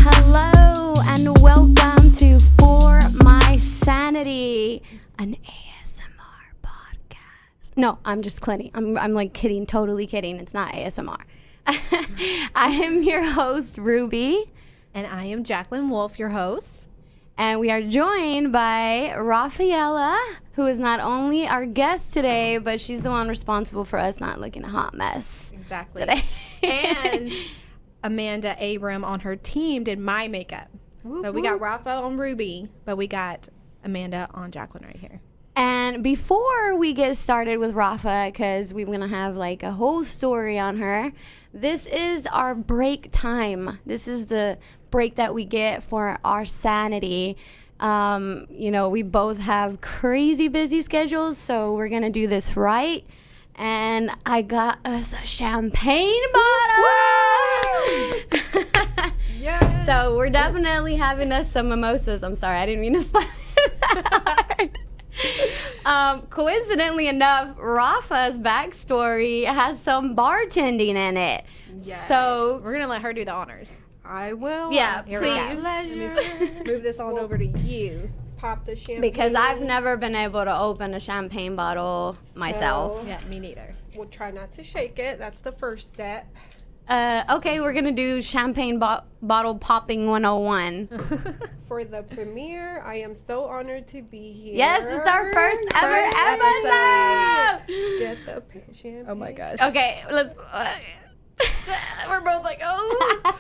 Hello and welcome to For My Sanity, an ASMR podcast. No, I'm just kidding. I'm like kidding, totally kidding. It's not ASMR. I am your host, Ruby. And I am Jaclyn Wolf, your host. And we are joined by Rafaela, who is not only our guest today, but she's the one responsible for us not looking a hot mess. Exactly. Today. And Amanda Abram on her team did my makeup. So we got Rafa on Ruby, but we got Amanda on Jaclyn right here. And before we get started with Rafa, because we're going to have like a whole story on her, this is our break time. This is the break that we get for our sanity. You know, we both have crazy busy schedules, so we're going to do this right. And I got us a champagne bottle. Yes. So we're definitely having us some mimosas. I'm sorry, I didn't mean to slap it that hard. Coincidentally enough, Rafa's backstory has some bartending in it. Yes. So we're going to let her do the honors. I will. Yeah, Here we go. please. Let me move this on over to you. Pop the champagne. Because I've never been able to open a champagne bottle myself. So, Yeah, me neither. we'll try not to shake it. That's the first step. Okay, we're going to do champagne bottle popping 101. For the premiere, I am so honored to be here. Yes, it's our first ever episode. Get the champagne. Oh my gosh. Okay, let's... We're both like, oh.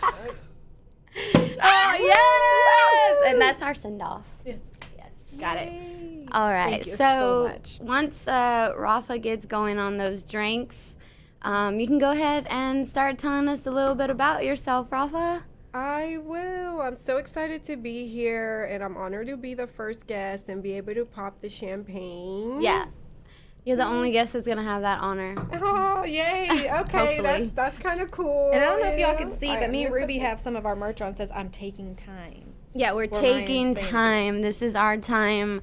Oh, yes! And that's our send-off. Yes. Yes. Got it. All right. Thank you so much. Once Rafa gets going on those drinks, you can go ahead and start telling us a little bit about yourself, Rafa. I will. I'm so excited to be here, and I'm honored to be the first guest and be able to pop the champagne. Yeah. You're the only guest who's going to have that honor. Oh, yay. Okay, Hopefully. that's kind of cool. And I don't know if y'all can Yeah. see, but me and Ruby have some of our merch on that says, I'm taking time. Yeah, we're For taking my sanity. time. This is our time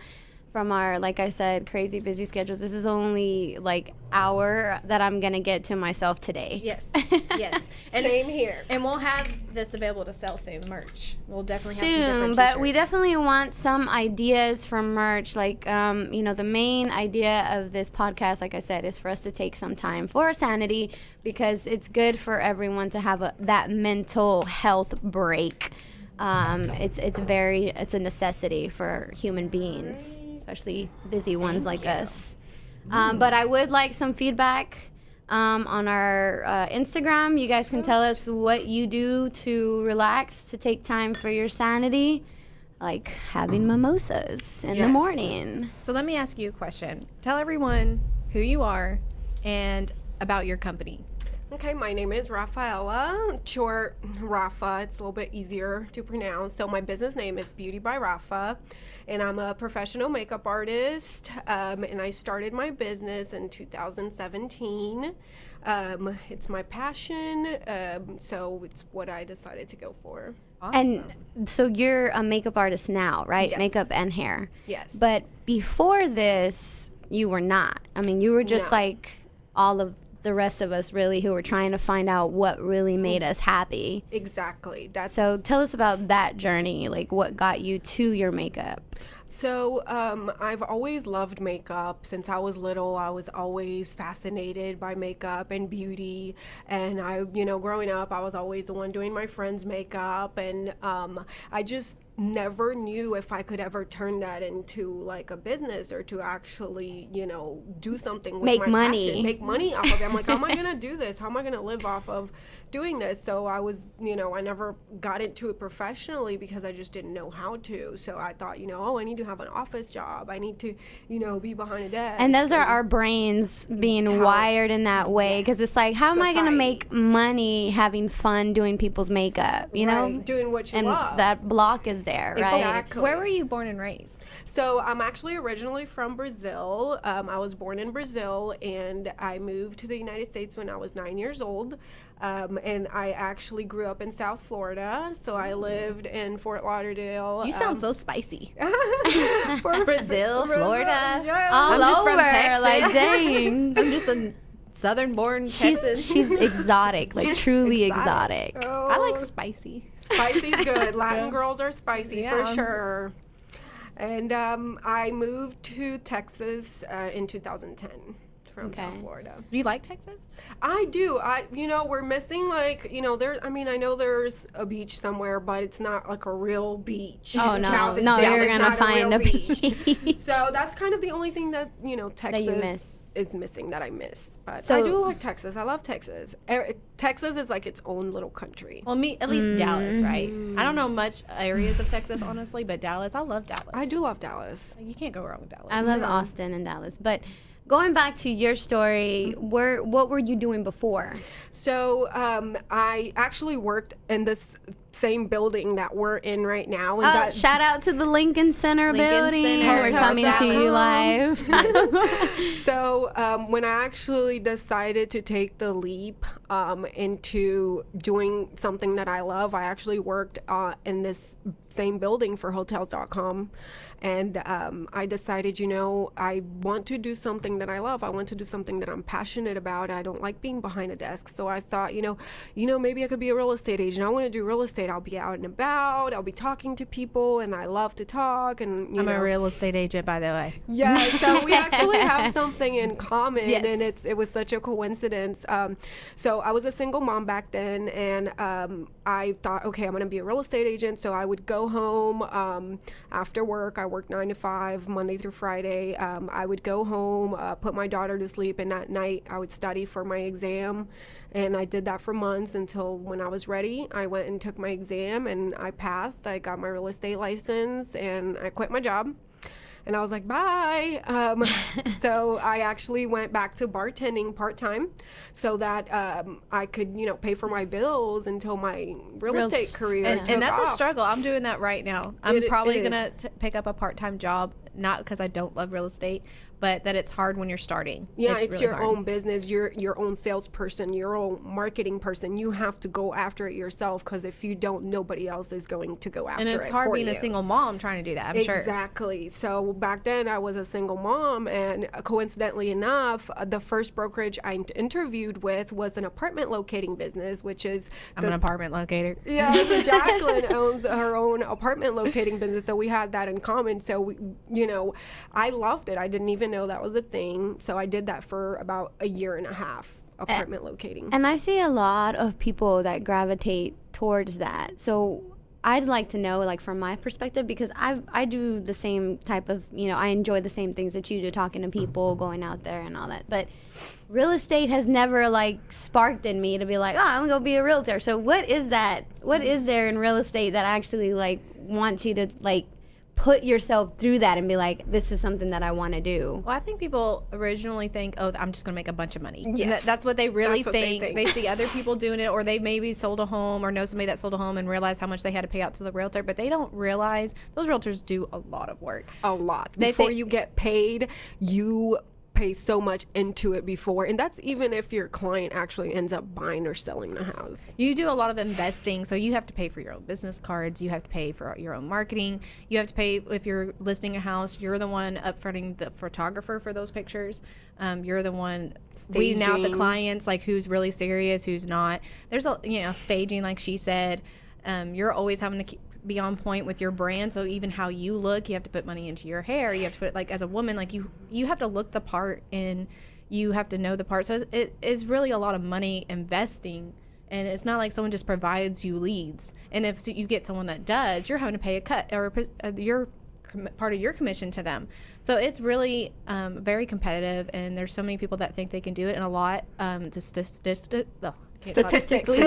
from our, like I said, crazy busy schedules. This is only like hour that I'm going to get to myself today. Yes. Yes. And, Same here. and we'll have this available to sell soon, merch. We'll definitely have some Soon, different but we t-shirts. definitely want some ideas from merch. Like, you know, the main idea of this podcast, like I said, is for us to take some time for our sanity because it's good for everyone to have that mental health break. It's a necessity for human beings, especially busy ones like us. But I would like some feedback on our Instagram. You guys can tell us what you do to relax, to take time for your sanity, like having mimosas in the Yes. morning. So let me ask you a question. Tell everyone who you are and about your company. Okay, my name is Rafaela. Short, Rafa. It's a little bit easier to pronounce. So my business name is BeautyByRafa, and I'm a professional makeup artist. And I started my business in 2017. It's my passion, so it's what I decided to go for. And so you're a makeup artist now, right? Yes. Makeup and hair. Yes. But before this, you were not. I mean, you were just No. like all of the rest of us really who were trying to find out what really made us happy. Exactly. That's So tell us about that journey, like what got you to your makeup. So I've always loved makeup. Since I was little, I was always fascinated by makeup and beauty. And growing up, I was always the one doing my friends' makeup. And I just never knew if I could ever turn that into like a business or to actually, you know, do something with Make my money. passion, make money off of it. I'm like, how am I going to do this? How am I going to live off of doing this? So I was, you know, I never got into it professionally because I just didn't know how to. So I thought, you know, I need to have an office job. I need to, you know, be behind a desk. And those are our brains being wired in that way, because it's like, how am I going to make money having fun doing people's makeup, you know? Doing what you and love. that block is there, right? Exactly. Where were you born and raised? So I'm actually originally from Brazil. I was born in Brazil, and I moved to the United States when I was 9 years old. And I actually grew up in South Florida. So I lived in Fort Lauderdale. You sound so spicy. Brazil, Florida, Yeah. all I'm just over. from Texas. Like, dang. I'm just a southern-born Texas. She's exotic, like truly exotic. Oh, I like spicy. spicy's good. Latin girls are spicy for Yeah. sure. And I moved to Texas in 2010 from South Florida. Do you like Texas? I do. You know, we're missing like, you know, I know there's a beach somewhere, but it's not like a real beach. Oh no, Dallas no, you're is gonna not find a real beach. So that's kind of the only thing that, you know, Texas you miss. is missing that I miss. But So- I do like Texas. I love Texas. Texas is like its own little country. Well, at least Dallas, right? I don't know much areas of Texas, honestly, but Dallas, I love Dallas. I do love Dallas. You can't go wrong with Dallas. I love Austin and Dallas, but going back to your story, what were you doing before? So I actually worked in this same building that we're in right now. And Shout out to the Lincoln Center building. Center. We're coming to you live. So when I actually decided to take the leap into doing something that I love, I actually worked in this same building for Hotels.com. And I decided, you know, I want to do something that I love. I want to do something that I'm passionate about. I don't like being behind a desk. So I thought, you know, maybe I could be a real estate agent. I want to do real estate. I'll be out and about. I'll be talking to people, and I love to talk. And I'm a real estate agent, by the way. Yeah, so we actually have something in common, Yes. and it was such a coincidence. So I was a single mom back then, and I thought, okay, I'm going to be a real estate agent. So I would go home after work. I worked 9 to 5, Monday through Friday. I would go home, put my daughter to sleep, and at night I would study for my exam. And I did that for months until when I was ready, I went and took my exam, and I passed. I got my real estate license, and I quit my job. And I was like, bye. So I actually went back to bartending part-time so that I could, you know, pay for my bills until my real estate career took And that's off. a struggle. I'm doing that right now. I'm probably it going to pick up a part-time job, not because I don't love real estate, but that it's hard when you're starting. Yeah, it's really your hard. own business. You're your own salesperson, your own marketing person. You have to go after it yourself, because if you don't, nobody else is going to go after it. And it's hard for being you. a single mom trying to do that, I'm sure. Exactly. So back then I was a single mom, and coincidentally enough, the first brokerage I interviewed with was an apartment locating business, which is I'm an apartment locator. yeah, so Jaclyn owns her own apartment locating business, so we had that in common. So we, you know, I loved it. I didn't even know that was a thing. So I did that for about a year and a half, apartment locating. And I see a lot of people that gravitate towards that. So I'd like to know, like, from my perspective, because I do the same type of, you know, I enjoy the same things that you do, talking to people, going out there and all that. But real estate has never, like, sparked in me to be like, oh, I'm going to be a realtor. So what is that? What is there in real estate that actually, like, wants you to, like, put yourself through that and be like, this is something that I want to do? Well, I think people originally think, oh, I'm just going to make a bunch of money. Yes. That's what they really That's what they think. think. They see other people doing it, or they maybe sold a home or know somebody that sold a home and realize how much they had to pay out to the realtor, but they don't realize those realtors do a lot of work. A lot. They Before think- you get paid, you pay so much into it before, and that's even if your client actually ends up buying or selling the house. You do a lot of investing, so you have to pay for your own business cards. You have to pay for your own marketing. You have to pay if you're listing a house. You're the one upfronting the photographer for those pictures. You're the one weeding out the Staging. clients, like who's really serious, who's not. There's a staging, like she said. You're always having to be on point with your brand. So even how you look, you have to put money into your hair. You have to put, like, as a woman, like you have to look the part, and you have to know the part. So it is really a lot of money investing And it's not like someone just provides you leads. And if you get someone that does, you're having to pay a cut or your part of your commission to them. So it's really very competitive, and there's so many people that think they can do it, and a lot statistically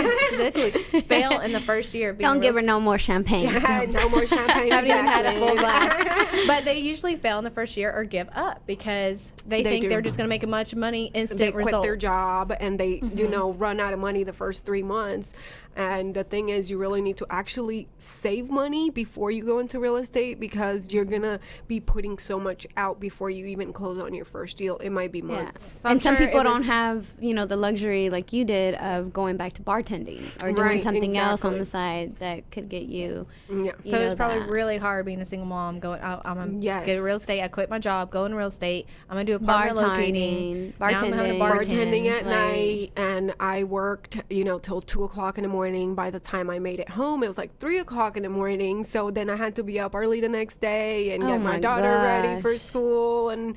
fail in the first year. Of being Don't give her no more champagne. No more champagne. I haven't even had a full glass. But they usually fail in the first year or give up because they think they're just going to make a bunch of money, instant results. They quit their job and they, run out of money the first 3 months. And the thing is, you really need to actually save money before you go into real estate, because you're going to be putting so much out before you even close on your first deal. It might be months. So and some people don't have, the luxury like you did of going back to bartending or doing something else on the side that could get you. Yeah. So it's probably really hard being a single mom going, I'm going to get real estate. I quit my job, go in real estate. I'm going to do apartment locating. Bartending at night. And I worked, till 2 o'clock in the morning. By the time I made it home, it was like 3 o'clock in the morning. So then I had to be up early the next day and get my daughter ready for school, and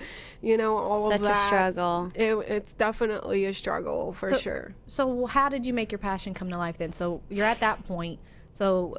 all of that. Such a struggle. It's definitely a struggle for sure. So how did you make your passion come to life then? So you're at that point. So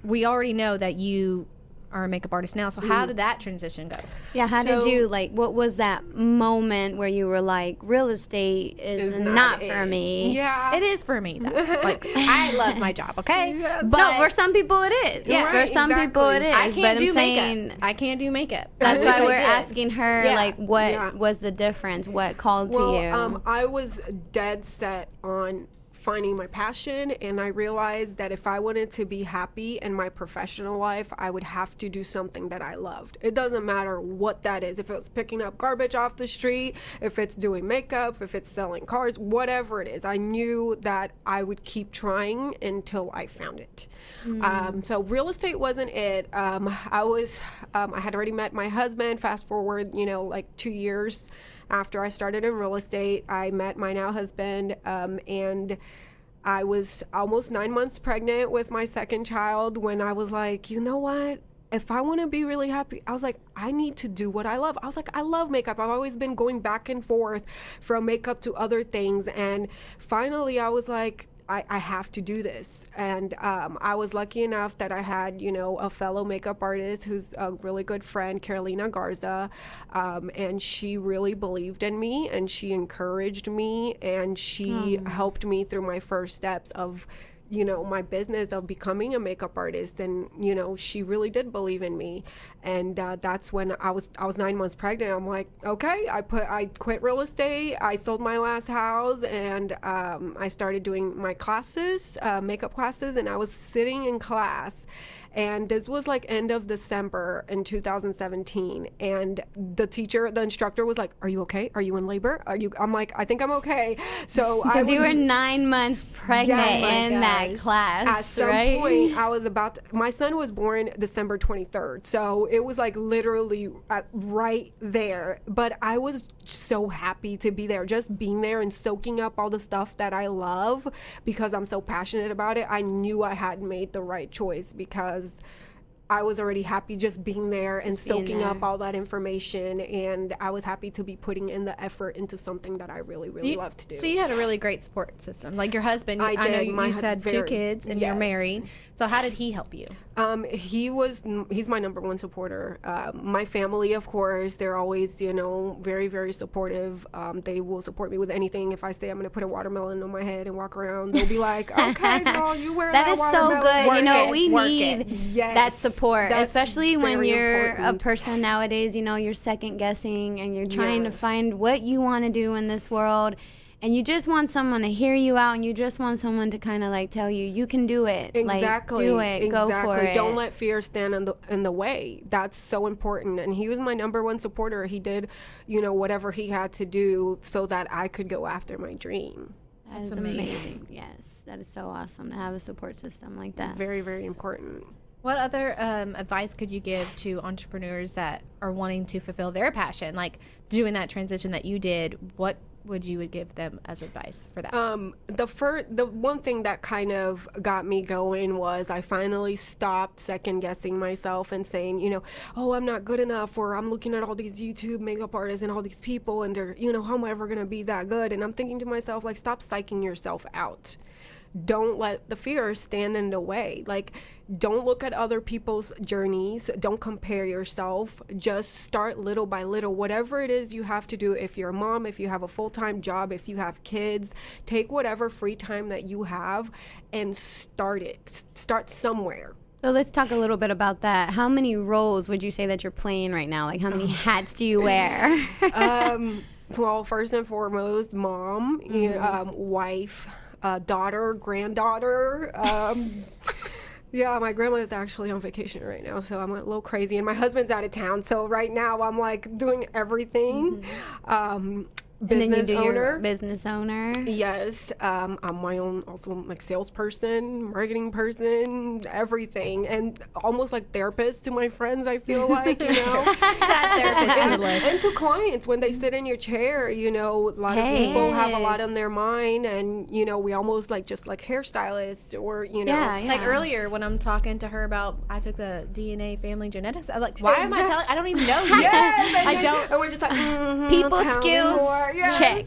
we already know that you are a makeup artist now. So how did that transition go? Yeah, how did you, what was that moment where you were like, real estate is not for me? Yeah. It is for me, though. I love my job, okay? Yes. But no, for some people it is. Yeah, for some people it is. I can't do makeup. I can't do makeup. That's why we're asking her, what was the difference? What called to you? I was dead set on finding my passion, and I realized that if I wanted to be happy in my professional life, I would have to do something that I loved. It doesn't matter what that is. If it was picking up garbage off the street, if it's doing makeup, if it's selling cars, whatever it is, I knew that I would keep trying until I found it. So real estate wasn't it. I had already met my husband. Fast forward, 2 years after I started in real estate, I met my now husband, and I was almost 9 months pregnant with my second child when I was like, you know what? If I want to be really happy, I was like, I need to do what I love. I was like, I love makeup. I've always been going back and forth from makeup to other things. And finally, I was like, I have to do this. And I was lucky enough that I had, a fellow makeup artist who's a really good friend, Carolina Garza, and she really believed in me, and she encouraged me, and she helped me through my first steps of my business of becoming a makeup artist. And she really did believe in me. And that's when I was 9 months pregnant. I'm like, okay, I quit real estate, I sold my last house, and I started doing my classes, makeup classes. And I was sitting in class, and this was like end of December in 2017, and the instructor was like, are you okay? Are you in labor? I'm like, I think I'm okay. So because you were 9 months pregnant in that class. At some point, I was my son was born December 23rd, so it was like literally right there. But I was so happy to be there, just being there and soaking up all the stuff that I love, because I'm so passionate about it. I knew I had made the right choice, because I was already happy just being there and soaking up all that information, and I was happy to be putting in the effort into something that I really, really love to do. So you had a really great support system. Like your husband, I know you said 2 kids and you're married. So how did he help you? He's my number one supporter. My family, of course, they're always, very, very supportive. They will support me with anything. If I say I'm going to put a watermelon on my head and walk around, they'll be like, okay, girl, you wear that watermelon. That is so good. We need that support. That's especially when you're important. a person nowadays, you're second guessing and you're trying to find what you want to do in this world, and you just want someone to hear you out, and you just want someone to kind of tell you can do it. Exactly. Do it. Go for it. Don't let fear stand in the way. That's so important. And he was my number one supporter. He did, whatever he had to do so that I could go after my dream. That's amazing. Yes, that is so awesome to have a support system like that. Very, very important. What other advice could you give to entrepreneurs that are wanting to fulfill their passion, like doing that transition that you did? What would you give them as advice for that? The one thing that kind of got me going was I finally stopped second guessing myself and saying, oh, I'm not good enough, or I'm looking at all these YouTube makeup artists and all these people, and they're, how am I ever going to be that good? And I'm thinking to myself, stop psyching yourself out. don't let the fear stand in the way. Like, don't look at other people's journeys. Don't compare yourself. Just start little by little. Whatever it is you have to do, if you're a mom, if you have a full-time job, if you have kids, take whatever free time that you have and start it. Start somewhere. So let's talk a little bit about that. How many roles would you say that you're playing right now? Like, how many hats do you wear? Well, first and foremost, mom, wife, daughter, granddaughter. Yeah, my grandma is actually on vacation right now, so I'm a little crazy. And my husband's out of town, so right now I'm like doing everything. And then you do owner. your business owner. Yes, I'm my own also like salesperson, marketing person, everything, and almost like therapist to my friends. I feel like, you know, and to clients when they sit in your chair. You know, a lot of people have a lot on their mind, and you know, we almost like just like hairstylists or you know, like earlier when I'm talking to her about I took the DNA family genetics. I'm like, why am I telling? I don't even know you. I don't. And we're just like people skills. Yes. Check.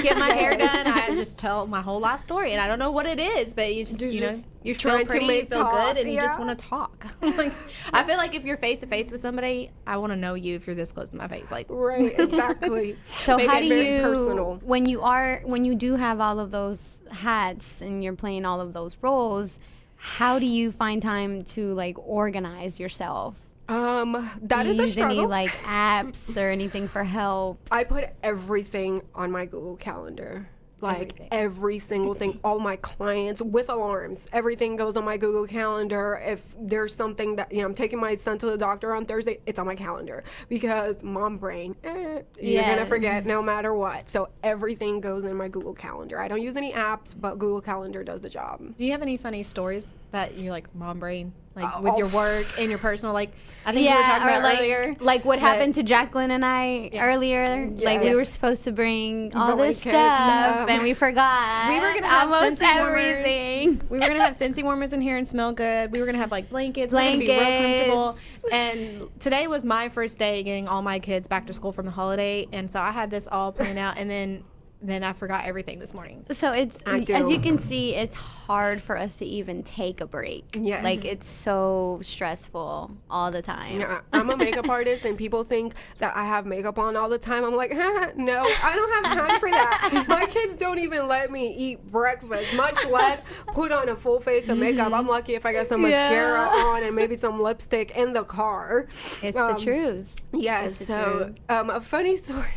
Get my hair done. I just tell my whole life story, and I don't know what it is, but you just you know you're trying pretty, you feel good, and you just want to talk. Like I feel like if you're face to face with somebody, I want to know you if you're this close to my face. Like right, exactly. So how do you personal. when you do have all of those hats and you're playing all of those roles, how do you find time to like organize yourself? That is a struggle. Any like apps or anything for help? I put everything on my Google Calendar. Like every single thing, all my clients with alarms, everything goes on my Google Calendar. If there's something that, you know, I'm taking my son to the doctor on Thursday, it's on my calendar because mom brain, you're going to forget no matter what. So everything goes in my Google Calendar. I don't use any apps, but Google Calendar does the job. Do you have any funny stories that you're like mom brain? Like with your work and your personal, like I think we were talking about like, earlier. Like what happened to Jaclyn and I earlier. Yes. Like we were supposed to bring all this kids, stuff and we forgot. We were going to have almost Scentsy everything. warmers. We were going to have Scentsy warmers in here and smell good. We were going to have like blankets. We were going to be real comfortable. And today was my first day getting all my kids back to school from the holiday. And so I had this all planned out. And then I forgot everything this morning. So it's, as you can see, it's hard for us to even take a break. Yes. Like it's so stressful all the time. Yeah, I'm a makeup artist and people think that I have makeup on all the time. I'm like, no, I don't have time for that. My kids don't even let me eat breakfast, much less put on a full face of makeup. I'm lucky if I got some mascara on and maybe some lipstick in the car. It's the truth. Yes. So a funny story.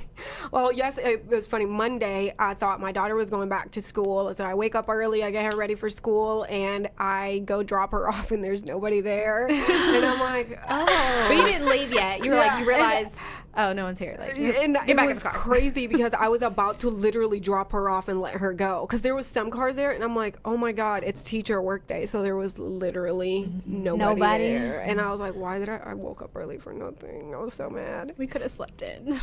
Well, yes, it was funny. Monday, I thought my daughter was going back to school. So I wake up early, I get her ready for school, and I go drop her off, and there's nobody there. And I'm like, oh. But you didn't leave yet. You were like, you realized, oh, no one's here. Like, and get it back in was the car. crazy because I was about to literally drop her off and let her go. Because there was some cars there, and I'm like, oh, my God, it's teacher work day. So there was literally nobody there. And I was like, why did I woke up early for nothing? I was so mad. We could have slept in.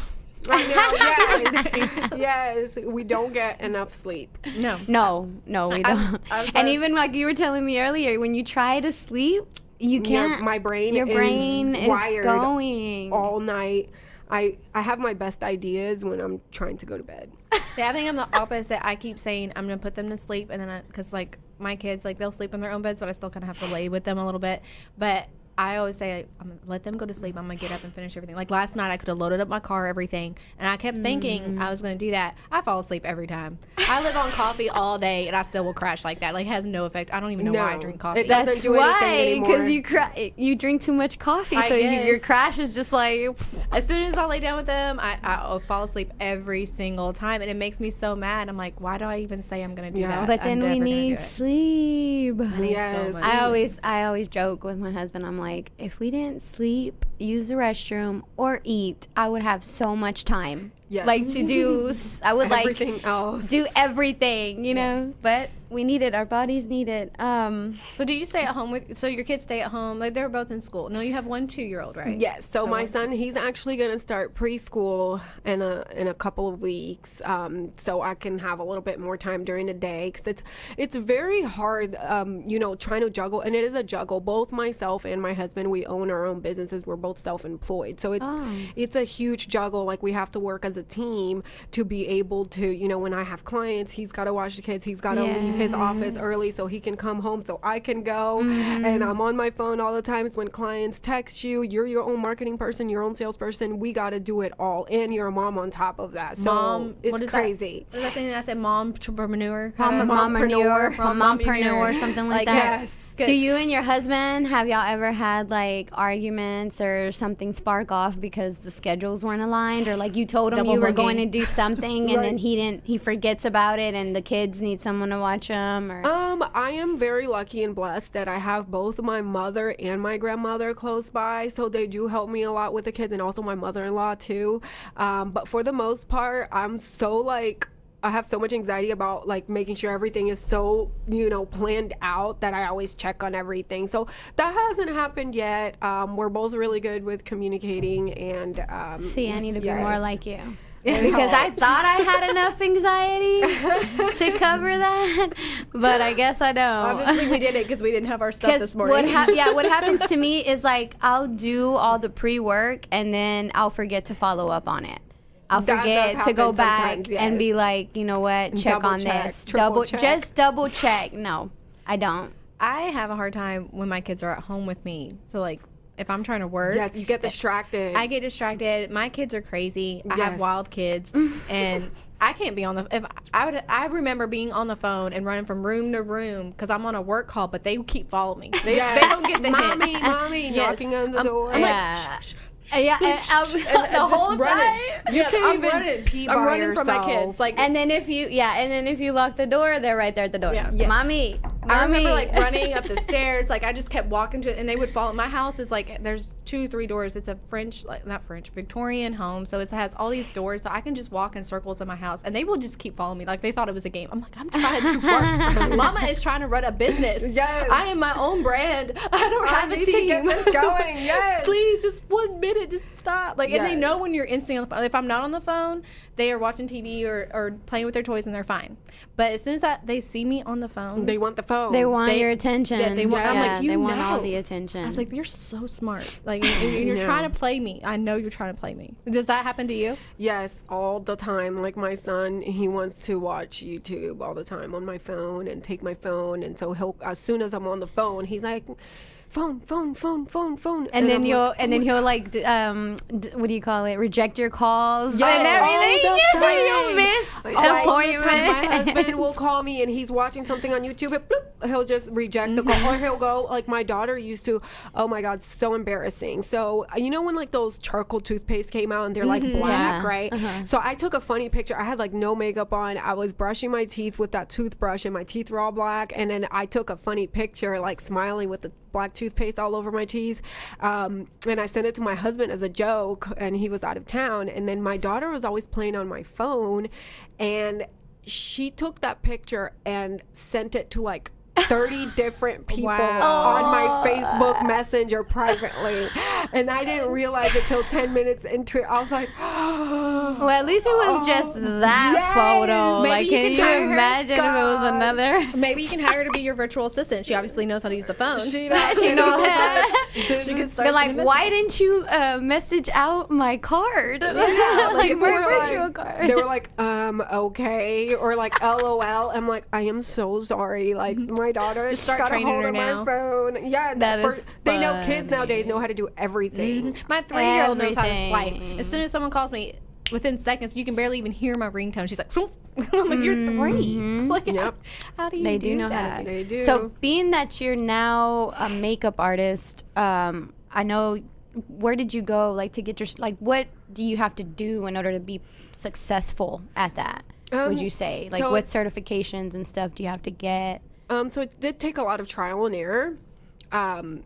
I know, yes, we don't get enough sleep. No, we don't. And even like you were telling me earlier, when you try to sleep, you can't. My brain, your brain is wired going all night. I have my best ideas when I'm trying to go to bed. Yeah, I think I'm the opposite. I keep saying I'm gonna put them to sleep, and then because like my kids, like they'll sleep in their own beds, but I still kind of have to lay with them a little bit. But I always say, I'm going to let them go to sleep. I'm going to get up and finish everything. Like last night, I could have loaded up my car, everything. And I kept thinking I was going to do that. I fall asleep every time. I live on coffee all day, and I still will crash like that. Like, it has no effect. I don't even know why I drink coffee. It doesn't do anything anymore. Because you drink too much coffee. So your crash is just like... As soon as I lay down with them, I fall asleep every single time. And it makes me so mad. I'm like, why do I even say I'm going to do that? But then we need sleep. Yes. So I always joke with my husband. I'm like, if we didn't sleep, use the restroom, or eat, I would have so much time. Yes. Like to do, I would everything else. Do everything, you know. But we need it. Our bodies need it. So do you stay at home with? So your kids stay at home? Like they're both in school? No, you have 1 2-year-old, right? Yes. So my son, he's actually going to start preschool in a couple of weeks. So I can have a little bit more time during the day because it's very hard, you know, trying to juggle, and it is a juggle. Both myself and my husband, we own our own businesses. We're both self-employed, so it's a huge juggle. Like we have to work as a team to be able to, you know, when I have clients, he's got to watch the kids, he's got to leave his office early so he can come home so I can go. And I'm on my phone all the times when clients text you. You're your own marketing person, your own salesperson. We got to do it all. And you're a mom on top of that. So it's crazy. What is that thing that I said? Mompreneur? Mompreneur, something like that. Yes. Do you and your husband, have y'all ever had like arguments or something spark off because the schedules weren't aligned, or like you told him you were going to do something and then he forgets about it and the kids need someone to watch them? Or I am very lucky and blessed that I have both my mother and my grandmother close by, so they do help me a lot with the kids, and also my mother-in-law too. But for the most part, I'm so like, I have so much anxiety about like making sure everything is so, planned out that I always check on everything. So that hasn't happened yet. We're both really good with communicating, and see, I need to be more like you. Because I thought I had enough anxiety to cover that, but I guess I don't. Obviously, we did it because we didn't have our stuff this morning. What happens to me is like I'll do all the pre-work and then I'll forget to follow up on it. I'll forget to go back and be like, you know what, check on this. Just double check. No, I don't. I have a hard time when my kids are at home with me. So like, if I'm trying to work, yes, you get distracted. I get distracted. My kids are crazy. I have wild kids, and I can't be on the. I remember being on the phone and running from room to room because I'm on a work call, but they keep following me. They don't get the hint. Mommy, knocking on the door. I'm like, shh. Yeah, and the whole time you can't even pee by yourself. I'm running from my kids. Like, and then if you lock the door, they're right there at the door. Yeah. Yes. Mommy. I remember like running up the stairs. Like I just kept walking to it, and they would follow. My house is like there's 2-3 doors. It's a Victorian home, so it has all these doors. So I can just walk in circles in my house, and they will just keep following me. Like they thought it was a game. I'm like, I'm trying to work. Mama is trying to run a business. Yes. I am my own brand. I don't have a team. To get this going. Yes. Please, just 1 minute. Just stop. Like, yes. And they know when you're instantly on the phone. If I'm not on the phone, they are watching TV or playing with their toys, and they're fine. But as soon as they see me on the phone, they want the phone. They want your attention. Yeah, they want. I'm like, they want all the attention. I was like, you're so smart. Like, you're trying to play me. I know you're trying to play me. Does that happen to you? Yes, all the time. Like my son, he wants to watch YouTube all the time on my phone and take my phone, and so he'll, as soon as I'm on the phone, he's like, phone. And then he'll like, what do you call it? Reject your calls and everything. You miss appointment. My husband will call me and he's watching something on YouTube, and bloop, he'll just reject the call, or he'll go, like my daughter used to, oh my God, so embarrassing. So, when like those charcoal toothpaste came out and they're like black, right? So I took a funny picture. I had like no makeup on. I was brushing my teeth with that toothbrush and my teeth were all black. And then I took a funny picture, like smiling with the black toothpaste all over my teeth, and I sent it to my husband as a joke, and he was out of town. And then my daughter was always playing on my phone, and she took that picture and sent it to like 30 different people on my Facebook Messenger privately, and I didn't realize it till 10 minutes into it. I was like, well, at least it was just that photo. Maybe like, can you imagine if it was another? Maybe you can hire her to be your virtual assistant. She obviously knows how to use the phone. She knows that. She can start like, why didn't you message out my card? Yeah, like my virtual card. They were like, okay, or like LOL. I'm like, I am so sorry. Like my daughter just start got training a hold her of now. my phone. Yeah, they know, kids nowadays know how to do everything. My 3-year-old knows how to swipe. As soon as someone calls me, within seconds, you can barely even hear my ringtone. She's like, I'm like, you're 3. Like, how do you they do know that? how to do. They do. So being that you're now a makeup artist, I know, where did you go like to get your, like, what do you have to do in order to be successful at that? Would you say, like, what certifications and stuff do you have to get? So it did take a lot of trial and error.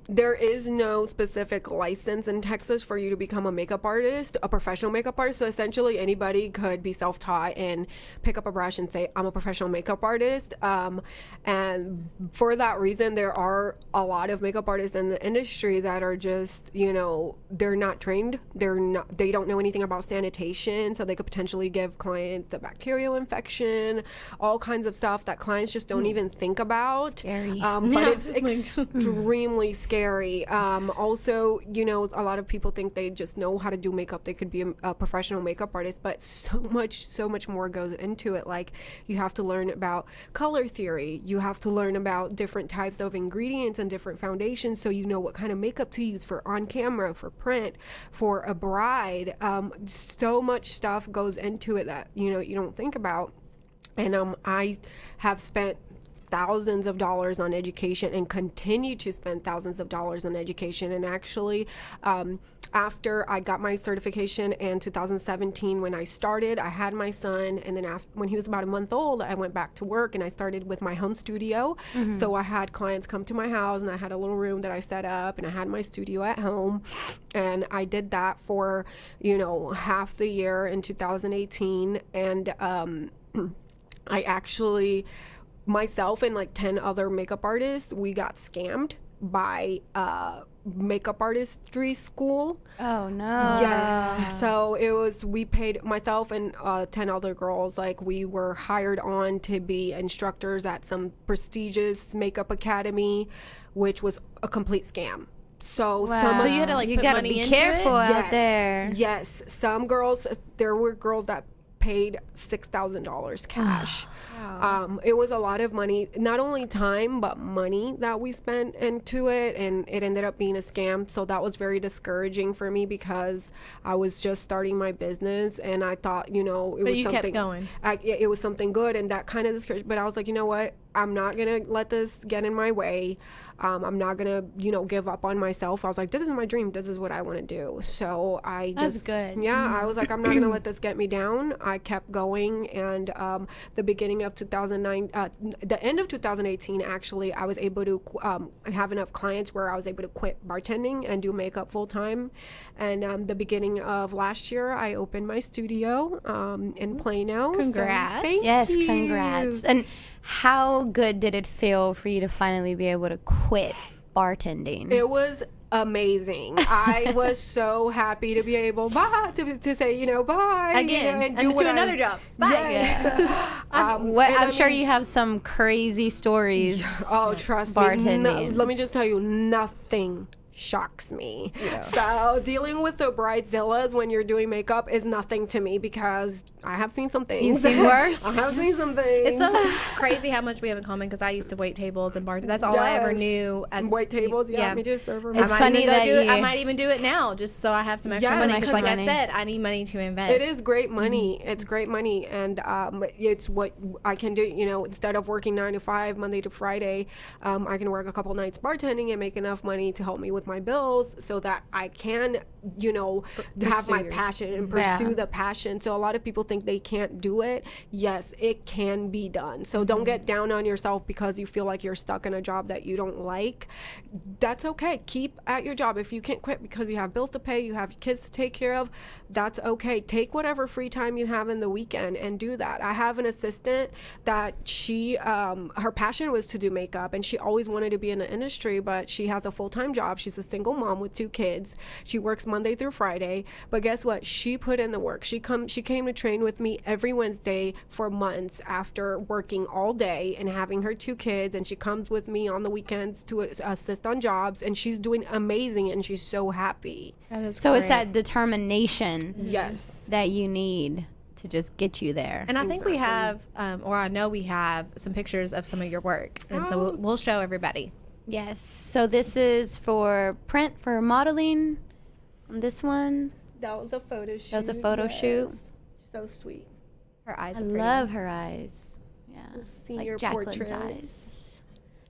There is no specific license in Texas for you to become a makeup artist, a professional makeup artist. So essentially anybody could be self-taught and pick up a brush and say, I'm a professional makeup artist. And for that reason, there are a lot of makeup artists in the industry that are just, they're not trained. They don't know anything about sanitation. So they could potentially give clients a bacterial infection, all kinds of stuff that clients just don't even think about. Scary. But it's extremely extremely scary. Also, you know, a lot of people think they just know how to do makeup. They could be a professional makeup artist, but so much more goes into it. Like, you have to learn about color theory. You have to learn about different types of ingredients and different foundations, so you know what kind of makeup to use for on camera, for print, for a bride. So much stuff goes into it that, you know, you don't think about. And I have spent thousands of dollars on education and continue to spend thousands of dollars on education. And actually, after I got my certification in 2017, when I started, I had my son, and then when he was about a month old, I went back to work and I started with my home studio. So I had clients come to my house, and I had a little room that I set up, and I had my studio at home, and I did that for, you know, half the year in 2018. And I actually, myself and like 10 other makeup artists, we got scammed by makeup artistry school. Oh no. Yes. So it was, we paid, myself and 10 other girls, like, we were hired on to be instructors at some prestigious makeup academy, which was a complete scam. So So you had to like you put gotta money be into careful it? out there. Yes. Some girls, there were girls that paid $6,000 cash. It was a lot of money, not only time but money that we spent into it, and it ended up being a scam. So that was very discouraging for me, because I was just starting my business, and I thought, you know, it But was you something kept going. it was something good, and that kind of discouraged. But I was like, you know what, I'm not gonna let this get in my way. I'm not gonna, you know, give up on myself. I was like, this is my dream. This is what I want to do. So I That's just, good. I was like, I'm not gonna let this get me down. I kept going, and the beginning of 2009, the end of 2018, actually, I was able to have enough clients where I was able to quit bartending and do makeup full time. And the beginning of last year, I opened my studio in Plano. Congrats. So, thank Yes, you. congrats. And how good did it feel for you to finally be able to quit bartending? It was amazing. I was so happy to be able to say, you know, bye Again, and and do to another job. Bye. Yes. I'm sure you have some crazy stories. Oh, trust bartending. me. Let me just tell you, nothing shocks me. So dealing with the bridezillas when you're doing makeup is nothing to me, because I have seen some things. You've seen worse? I have seen some things. It's so crazy how much we have in common, because I used to wait tables and bartend. That's all I ever Yes. knew. As Wait tables, yeah, me just serve 'em. It's I might funny even go that do it. I you- might even do it now, just so I have some extra Yes, money. Because, like money. I said, I need money to invest. It is great money. It's great money, and it's what I can do. You know, instead of working 9 to 5 Monday to Friday, I can work a couple nights bartending and make enough money to help me with my bills, so that I can, you know, have my passion and pursue the passion. So a lot of people think they can't do it. Yes, it can be done. So don't get down on yourself because you feel like you're stuck in a job that you don't like. That's okay. Keep at your job. If you can't quit because you have bills to pay, you have kids to take care of, that's okay. Take whatever free time you have in the weekend and do that. I have an assistant that she, her passion was to do makeup, and she always wanted to be in the industry, but she has a full-time job. She's a single mom with 2 kids. She works Monday through Friday, but guess what? She put in the work. She came to train with me every Wednesday for months after working all day and having her 2 kids, and she comes with me on the weekends to assist on jobs, and she's doing amazing, and she's so happy. So it's that determination Yes. that you need to just get you there. And I think we have, or I know we have, some pictures of some of your work. And so we'll show everybody. Yes. So this is for print, for modeling. On this one, That was a photo shoot. that was a photo shoot. So sweet. Her eyes I are pretty. love her eyes. Yeah. It's Senior like Jaclyn's portraits. eyes.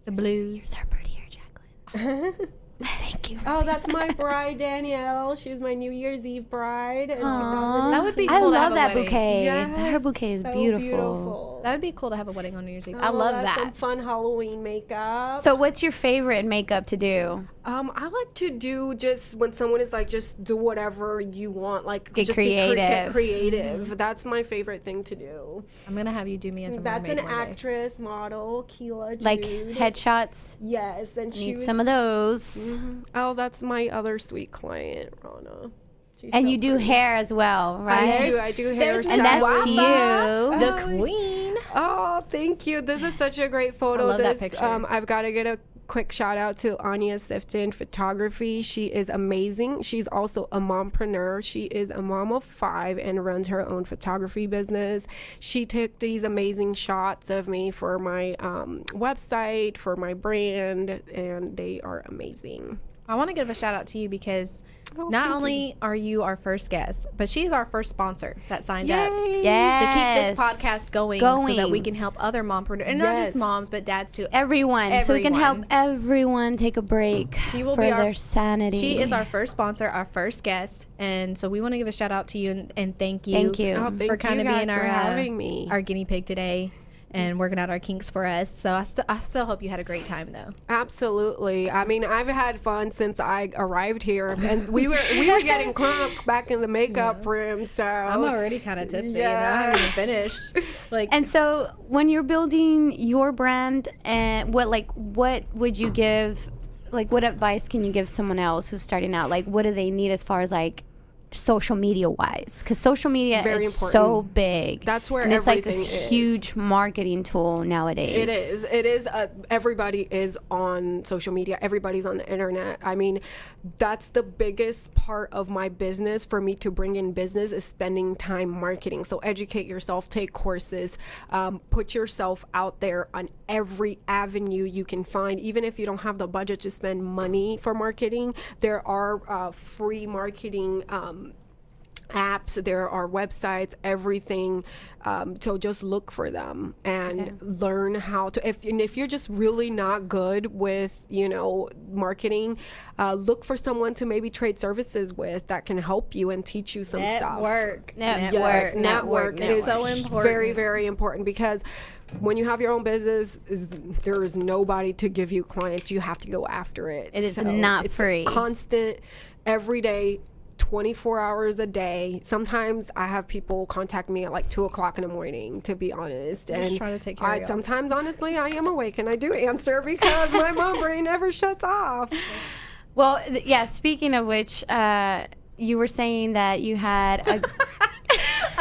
The blues. Yours are prettier, Jaclyn. Thank you. Oh, that's my bride, Danielle. She was my New Year's Eve bride. In Aw. That would be I cool to love have a that wedding. bouquet. Yes, Her bouquet is so beautiful. That would be cool to have a wedding on New Year's Eve. Oh, I love that's that. Some fun Halloween makeup. So what's your favorite makeup to do? I like to do just when someone is like, just do whatever you want. Like, Get just creative. Get creative. That's my favorite thing to do. I'm going to have you do me as a That's mermaid an one day. actress, model, Keela Jude. Like headshots? Yes, and she Need was, some of those. Mhm. Oh, that's my other sweet client, Rana. She's And so you do pretty. hair as well, right? I do hair. there's And that's Wafa, you. The queen. Oh, thank you. This is such a great photo. I love that This, picture. I've got to get a quick shout out to Anya Sifton Photography. She is amazing. She's also a mompreneur. She is a mom of 5 and runs her own photography business. She took these amazing shots of me for my website, for my brand, and they are amazing. I want to give a shout out to you because not only are you our first guest, but she's our first sponsor that signed up to keep this podcast going so that we can help other mompreneurs, and not just moms, but dads too. Everyone. So we can help everyone take a break for their sanity. She is our first sponsor, our first guest, and so we want to give a shout out to you and thank you. For kind of being our guinea pig today. And working out our kinks for us. So I still hope you had a great time, though. Absolutely. I mean, I've had fun since I arrived here, and we were getting crunk back in the makeup room. So I'm already kind of tipsy. I haven't even finished. And so when you're building your brand, and what would you give? Like, what advice can you give someone else who's starting out? Like, what do they need as far as like social media wise, because social media is so big. That's where everything is. It's like a huge marketing tool nowadays. It is everybody is on social media. Everybody's on the internet. I mean, that's the biggest part of my business. For me to bring in business is spending time marketing. So educate yourself, take courses, put yourself out there on every avenue you can find. Even if you don't have the budget to spend money for marketing, there are free marketing apps, there are websites, everything. So just look for them and learn how to. If you're just really not good with marketing, look for someone to maybe trade services with that can help you and teach you some stuff. Network is so important. Very, very important, because when you have your own business, there is nobody to give you clients. You have to go after it. It is not free. It's constant, every day, 24 hours a day. Sometimes I have people contact me at like 2:00 in the morning, to be honest. And just trying to take care of sometimes, honestly, I am awake and I do answer because my mom brain never shuts off. Well, speaking of which, you were saying that you had a...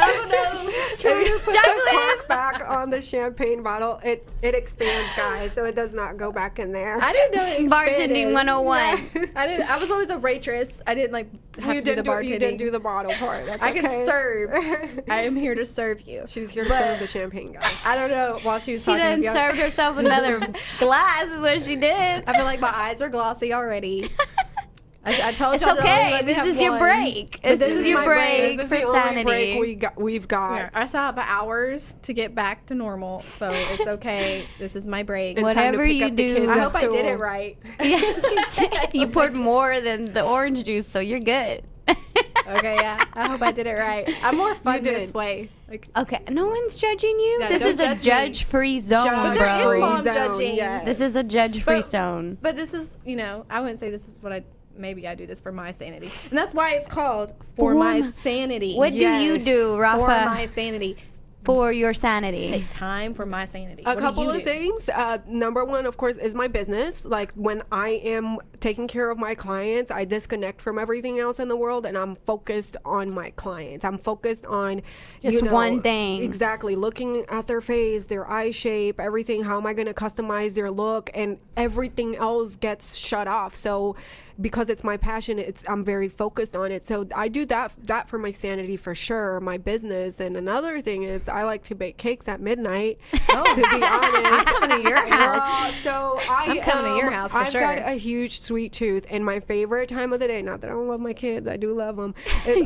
Oh no! Trying to put the cork back on the champagne bottle. It expands, guys, so it does not go back in there. I didn't know it expanded. Bartending 101. Yeah. I was always a waitress. I didn't have to do the bartending. You didn't do the bottle part. That's I can serve. I am here to serve you. She's here to serve the champagne, guys. I don't know. While she was talking, she done served herself another glass. Is what she did. I feel like my eyes are glossy already. I told it's you. Okay. This is your break. This is your break for sanity. We've got. Yeah, I still have hours to get back to normal, so it's okay. This is my break. Whatever you do, I hope I did it right. Yes, you did. You poured more than the orange juice, so you're good. Okay, yeah. I hope I did it right. I'm more fun this way. Okay, no one's judging you. Yeah, this is a judge-free zone, bro. There is mom judging. Yes. This is a judge-free zone. But this is, I wouldn't say this is what maybe I do this for my sanity. And that's why it's called For My Sanity. What do you do, Rafa? For my sanity. For your sanity. Take time for my sanity. A couple of things. Number one, of course, is my business. Like, when I am taking care of my clients, I disconnect from everything else in the world, and I'm focused on my clients. I'm focused on just one thing. Exactly. Looking at their face, their eye shape, everything. How am I going to customize their look? And everything else gets shut off. So because it's my passion, I'm very focused on it. So I do that for my sanity for sure, my business. And another thing is I like to bake cakes at midnight. To be honest, I'm coming to your house. I'm coming to your house for sure. I've got a huge sweet tooth, and my favorite time of the day, not that I don't love my kids, I do love them,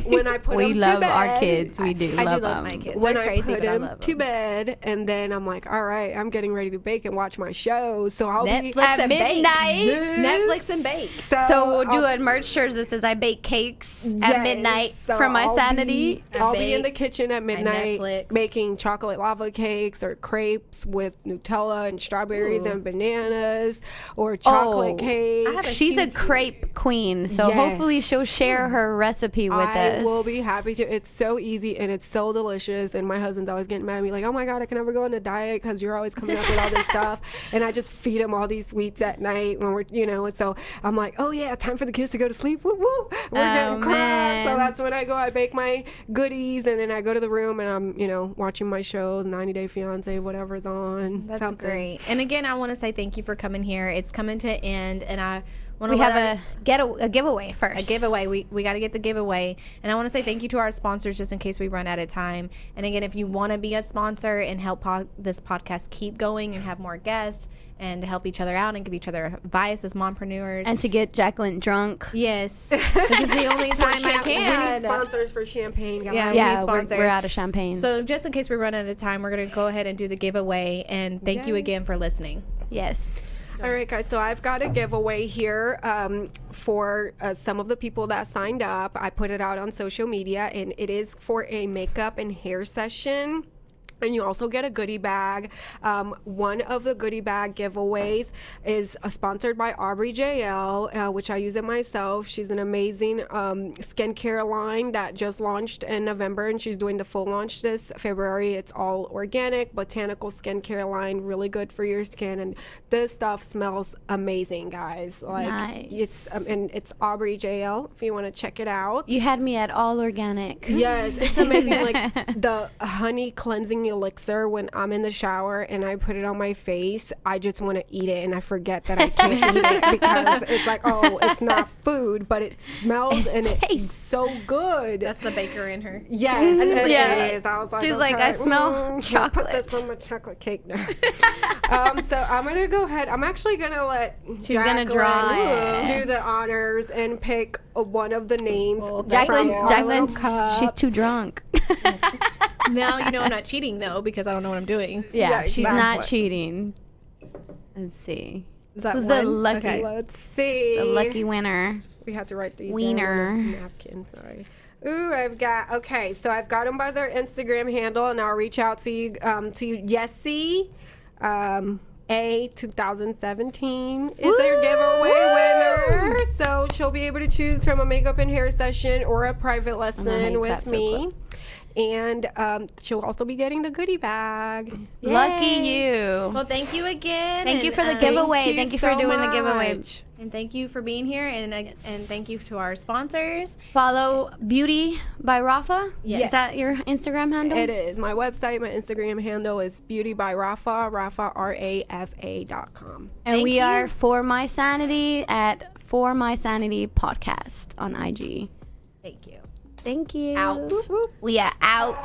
when I put them to bed. We love our kids. We do. I do love my kids. When They're crazy, I put them to bed, and then I'm like, all right, I'm getting ready to bake and watch my shows. So I'll Netflix be at midnight. Netflix and bake. So we'll do a merch shirt that says I bake cakes at midnight for my sanity. I'll be in the kitchen at midnight making chocolate lava cakes or crepes with Nutella and strawberries and bananas, or chocolate cake. She's a crepe queen, so hopefully she'll share her recipe with us. I will be happy to. It's so easy and it's so delicious, and my husband's always getting mad at me like, oh my God, I can never go on a diet because you're always coming up with all this stuff. And I just feed him all these sweets at night when we're, and so I'm like, oh yeah, time for the kids to go to sleep. Woo woo, we're getting crap. So that's when I bake my goodies, and then I go to the room and I'm watching my shows, 90 Day Fiance, whatever's on. That's great. And again, I want to say thank you for coming coming here. It's coming to end, and I want We to have a giveaway first. a giveaway. We got to get the giveaway. And I want to say thank you to our sponsors just in case we run out of time. And again, if you want to be a sponsor and help this podcast keep going and have more guests and to help each other out and give each other advice as mompreneurs. And to get Jaclyn drunk. Yes. This is the only time I We can. need sponsors for champagne, guys. Yeah, we Yeah, need sponsors. we're out of champagne. So just in case we run out of time, we're going to go ahead and do the giveaway. And thank you again for listening. yes. All right, guys. So I've got a giveaway here for some of the people that signed up. I put it out on social media, and it is for a makeup and hair session. And you also get a goodie bag. One of the goodie bag giveaways is sponsored by Aubrey JL, which I use it myself. She's an amazing skincare line that just launched in November, and she's doing the full launch this February. It's all organic, botanical skincare line, really good for your skin. And this stuff smells amazing, guys. Like Nice. it's Aubrey JL if you want to check it out. You had me at all organic. Yes, it's amazing. Like the honey cleansing elixir, when I'm in the shower and I put it on my face, I just want to eat it and I forget that I can't eat it because it's like, oh, it's not food, but it smells and it tastes so good. That's the baker in her. Yes, it Yeah. is. I was like, She's like, I smell Put chocolate. this on my chocolate cake now. So I'm gonna go ahead. I'm actually gonna let She's gonna draw it. do the honors and pick one of the names. Jaclyn, she's too drunk. Now you know I'm not cheating though because I don't know what I'm doing. Yeah, Yeah, she's not exactly. cheating. Let's see. Is that Who's one? the lucky, Okay. Let's see. the lucky winner? We have to write these Wiener. down on a napkin. Sorry. Ooh, I've got them by their Instagram handle, and I'll reach out to you, Yessie. A 2017 is their giveaway winner. So she'll be able to choose from a makeup and hair session or a private lesson with me. And she'll also be getting the goodie bag. Lucky you. Well, thank you again. Thank you and, for the giveaway. Thank you for so doing the giveaway. much. And thank you for being here. And thank you to our sponsors. Follow Beauty by Rafa. Yes. Is that your Instagram handle? It is. My website, my Instagram handle is BeautyByRafa, RafaRA.com. And Thank we you. are For My Sanity at For My Sanity Podcast on IG. Thank you. Thank you. Out. We are out.